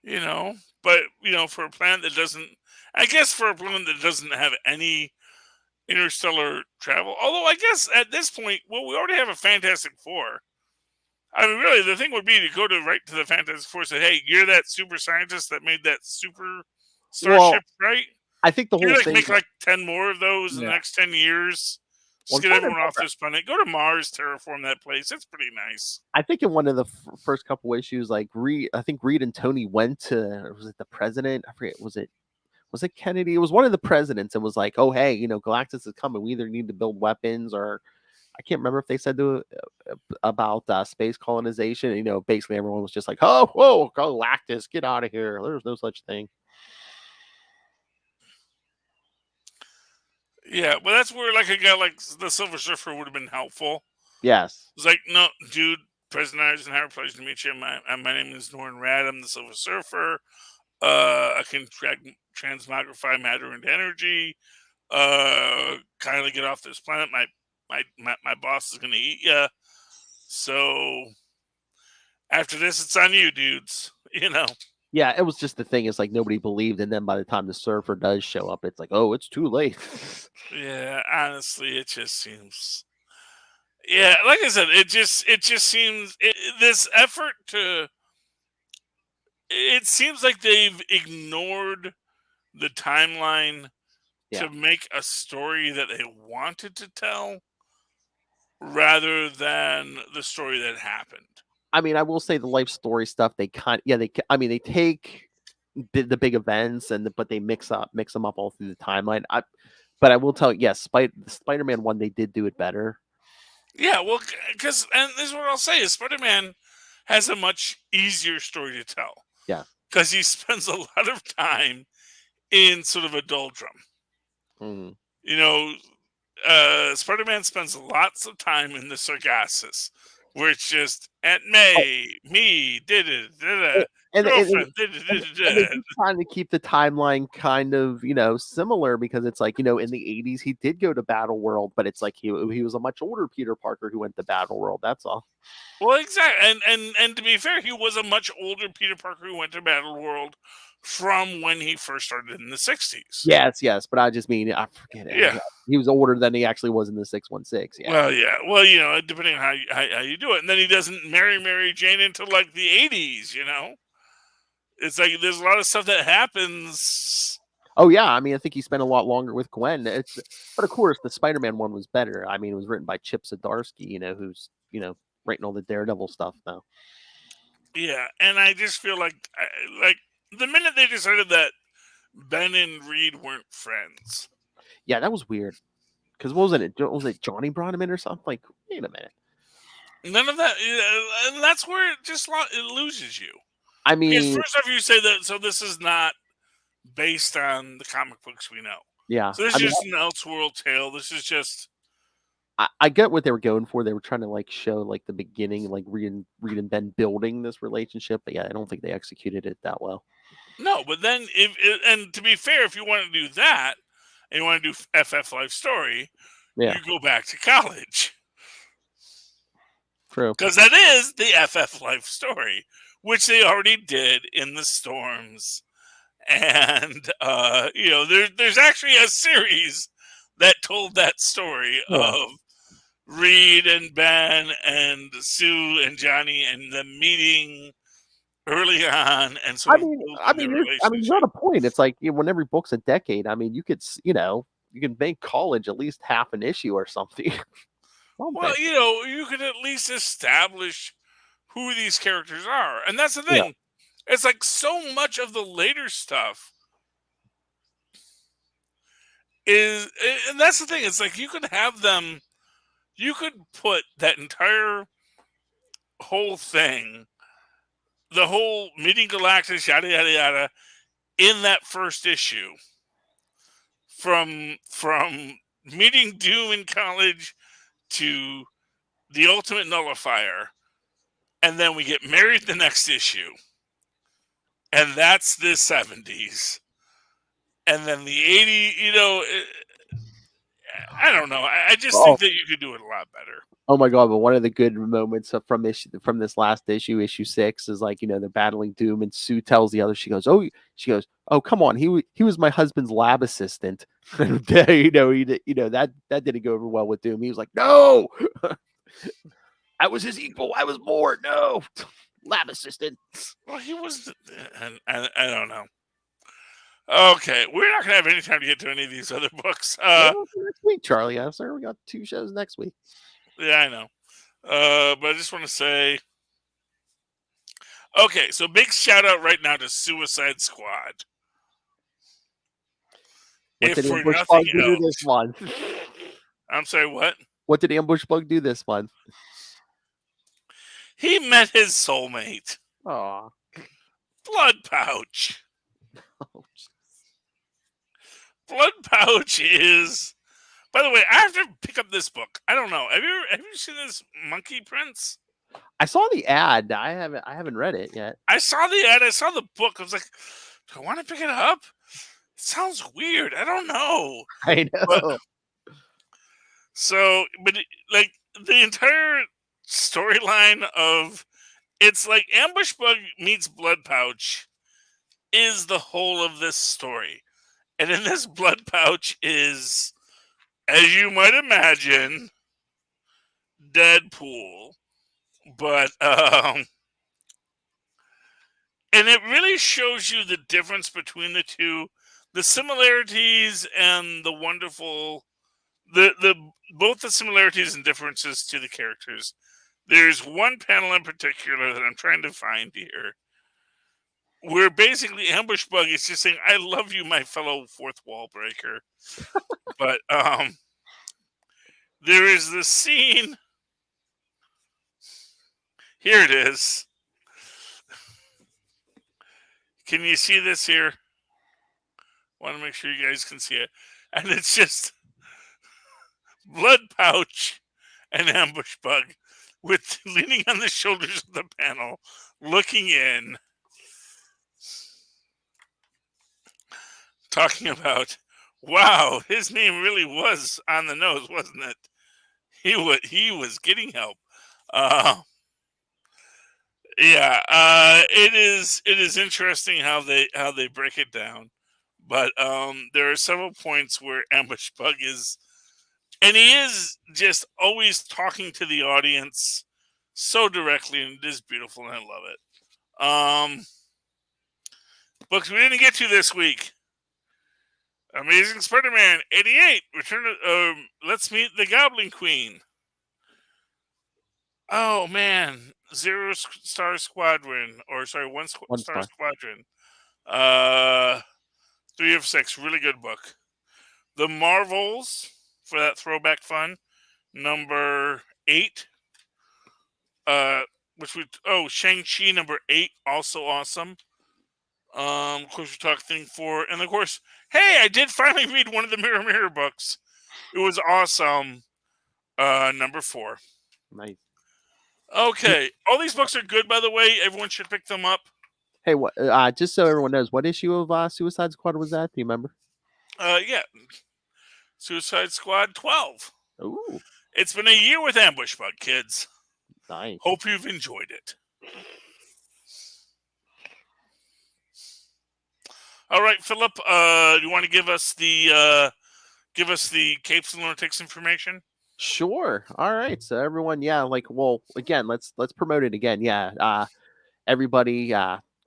you know, but for a planet that doesn't, I guess for a planet that doesn't have any interstellar travel. Although I guess at this point, well, we already have a Fantastic Four. I mean, really, the thing would be to go right to the Fantastic Four and say, "Hey, you're that super scientist that made that super Well, starship, right? I think the You whole like thing. make like 10 more of those in the Yeah. next 10 years. Well, Just get everyone off this planet. Go to Mars, terraform that place. It's pretty nice." I think in one of the first couple issues, like I think Reed and Tony went to, was it the president? I forget. Was it Kennedy? It was one of the presidents, and was like, "Oh, hey, Galactus is coming. We either need to build weapons, or I can't remember if they said about space colonization." And, basically everyone was just like, "Oh, whoa, Galactus, get out of here. There's no such thing." Yeah, well, that's where like a guy like the Silver Surfer would have been helpful. Yes. It's like, no, dude, President Eisenhower, pleasure to meet you. My name is Norman Rad. I'm the Silver Surfer. I can transmogrify matter into energy. Kindly get off this planet. My boss is gonna eat you. So after this, it's on you, dudes. Yeah, it was just the thing. It's like nobody believed, and then by the time the surfer does show up, it's like, oh, it's too late. Yeah, honestly, it just seems. Yeah, like I said, it just seems this effort to. It seems like they've ignored the timeline to make a story that they wanted to tell, rather than the story that happened. I mean, I will say the life story stuff. They they take the big events but they mix them up all through the timeline. But I will tell you, yes, the Spider-Man one, they did do it better. Yeah, well, and this is what I'll say: is Spider-Man has a much easier story to tell. Yeah, because he spends a lot of time in sort of a doldrum. Mm-hmm. Spider-Man spends lots of time in the Sargassus, where it's just Aunt May, me, did it, and girlfriend, they're trying to keep the timeline kind of similar, because it's like in the 80s he did go to Battle World, but it's like he was a much older Peter Parker who went to Battle World. That's all. Well, exactly, and to be fair, he was a much older Peter Parker who went to Battle World from when he first started in the 60s. Yes, but I just mean, I forget it. Yeah. He was older than he actually was in the 616. Yeah. Well, yeah. Well, depending on how you do it. And then he doesn't marry Mary Jane until like the 80s, It's like there's a lot of stuff that happens. Oh, yeah. I mean, I think he spent a lot longer with Gwen. But of course, the Spider-Man one was better. I mean, it was written by Chip Zdarsky, who's, writing all the Daredevil stuff now. Yeah, and I just feel like the minute they decided that Ben and Reed weren't friends. Yeah, that was weird. Because what was it? Was it Johnny brought him in or something? Like, wait a minute. None of that, and that's where it loses you. I mean, because first off, you say that so this is not based on the comic books we know. Yeah, so this is just an Elseworld tale. This is just. I get what they were going for. They were trying to show the beginning, Reed and Ben building this relationship. But yeah, I don't think they executed it that well. No, but then and to be fair, if you want to do that and you want to do FF Life Story, you go back to college. True. Because that is the FF Life Story, which they already did in the Storms. And, there's actually a series that told that story of Reed and Ben and Sue and Johnny and them meeting early on. And so there's not a point. It's like when every book's a decade. I mean, you could, you can make college at least half an issue or something. Well, you could at least establish who these characters are. And that's the thing. Yeah. It's like so much of the later stuff and that's the thing. It's like you could have them, you could put that entire whole thing, the whole meeting Galactus, yada, yada, yada, in that first issue from meeting Doom in college to the ultimate nullifier, and then we get married the next issue, and that's the 70s, and then the 80s. I don't know. I just think that you could do it a lot better. Oh my god! But one of the good moments from this last issue 6, is like, they're battling Doom, and Sue tells the other, she goes, "Oh, come on, he was my husband's lab assistant." That didn't go over well with Doom. He was like, "No, I was his equal. I was more. No, lab assistant." Well, he was. I don't know. Okay, we're not gonna have any time to get to any of these other books. Next week, Charlie. I'm sorry, we got 2 shows next week. Yeah, I know. But I just want to say, okay, so big shout out right now to Suicide Squad. What did Ambush Bug do this month? I'm sorry, what? What did Ambush Bug do this month? He met his soulmate. Aw. Blood Pouch. Blood Pouch is. By the way, I have to pick up this book. I don't know. Have you seen this Monkey Prince? I saw the ad. I haven't read it yet. I saw the ad. I saw the book. I was like, do I want to pick it up? It sounds weird. I don't know. I know. But like the entire storyline of it's like Ambush Bug meets Blood Pouch is the whole of this story. And in this, Blood Pouch is, as you might imagine, Deadpool. But and it really shows you the difference between the two, the similarities and the wonderful both the similarities and differences to the characters. There's one panel in particular that I'm trying to find here, where basically Ambush Bug is just saying, "I love you, my fellow fourth wall breaker." But there is this scene. Here it is. Can you see this here? Want to make sure you guys can see it. And it's just Blood Pouch and Ambush Bug with leaning on the shoulders of the panel, looking in, talking about, wow, his name really was on the nose, wasn't it? He was getting help. It is interesting how they break it down, but there are several points where Ambush Bug is, and he is just always talking to the audience so directly, and it is beautiful, and I love it. Books we didn't get to this week: Amazing Spider-Man 88, Return of Let's Meet the Goblin Queen. Oh man, Star Squadron, or sorry, One Star Squadron. 3 of 6, really good book. The Marvels, for that throwback fun, number 8. Shang-Chi number 8, also awesome. Of course, we talked Thing 4, and of course, hey, I did finally read one of the Mirror Mirror books. It was awesome. Number 4. Nice. Okay, all these books are good, by the way. Everyone should pick them up. Hey, what? Just so everyone knows, what issue of Suicide Squad was that? Do you remember? Yeah, Suicide Squad 12. Ooh, it's been a year with Ambush Bug, kids. Nice. Hope you've enjoyed it. All right, Philip. Do you want to give us the Capes and Lunatics information? Sure. All right. So everyone, again, let's promote it again. Yeah. Everybody,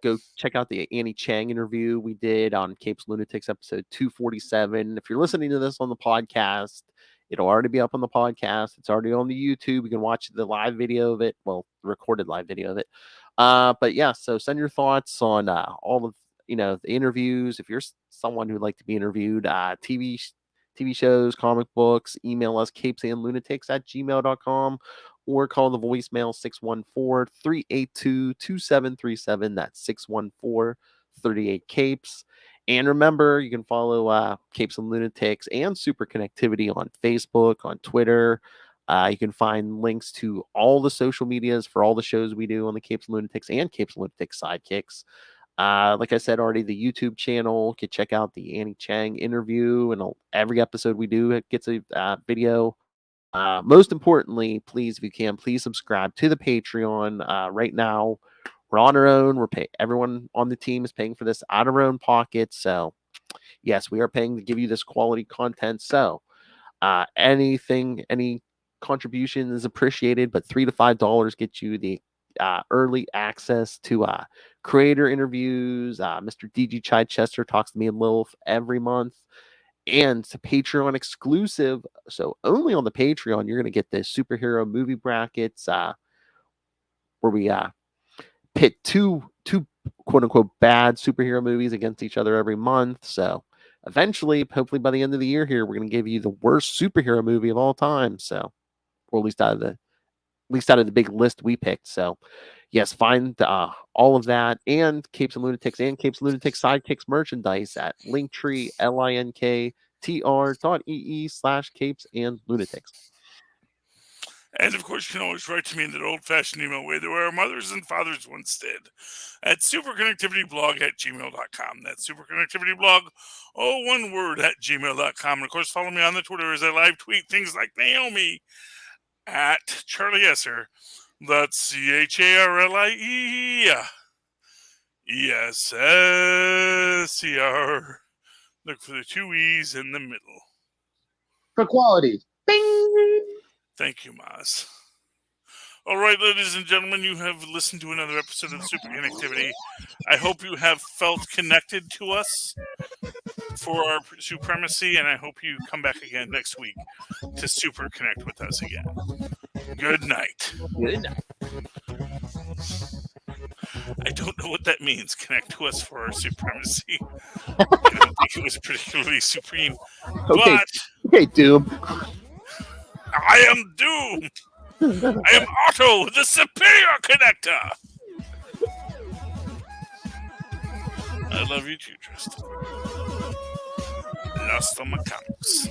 go check out the Annie Chang interview we did on Capes Lunatics episode 247. If you're listening to this on the podcast, it'll already be up on the podcast. It's already on the YouTube. You can watch the live video of it. Well, recorded live video of it. But yeah, so send your thoughts on all of the interviews. If you're someone who'd like to be interviewed, TV shows, comic books, email us capesandlunatics@gmail.com or call the voicemail 614-382-2737. That's 614-38-CAPES. And remember, you can follow Capes and Lunatics and Superconnectivity on Facebook, on Twitter. You can find links to all the social medias for all the shows we do on the Capes and Lunatics and Capes and Lunatics Sidekicks. Like I said already, the YouTube channel, you can check out the Annie Chang interview, and every episode we do gets a video. Most importantly, please, if you can, please subscribe to the Patreon. Right now, we're on our own. Everyone on the team is paying for this out of our own pockets. So, yes, we are paying to give you this quality content. So, any contribution is appreciated, but $3 to $5 gets you the early access to creator interviews. Mr. DG Chichester talks to me and Lilith every month, and it's a Patreon exclusive. So only on the Patreon, you're going to get the superhero movie brackets, where we pit two quote unquote bad superhero movies against each other every month. So eventually, hopefully by the end of the year here, we're going to give you the worst superhero movie of all time. So, or at least out of the big list we picked. So, yes, find all of that and Capes and Lunatics and Capes and Lunatics Sidekicks merchandise at Linktree, linktr.ee/Capes and Lunatics. And of course, you can always write to me in that old-fashioned email way the way our mothers and fathers once did, at superconnectivityblog@gmail.com. That's superconnectivityblog, all one word, @gmail.com. And of course, follow me on the Twitter as I live tweet things like Naomi at Charlie Esser. That's CHARLIE ESSER. Look for the two E's in the middle. For quality. Bing! Thank you, Maz. All right, ladies and gentlemen, you have listened to another episode of Superconnectivity. I hope you have felt connected to us for our supremacy, and I hope you come back again next week to super connect with us again. Good night. Good night. I don't know what that means, connect to us for our supremacy. I don't think it was particularly supreme. Okay, But okay, Doom. I am Doom. I am Otto, the superior connector. I love you too, Tristan. Lost on mechanics.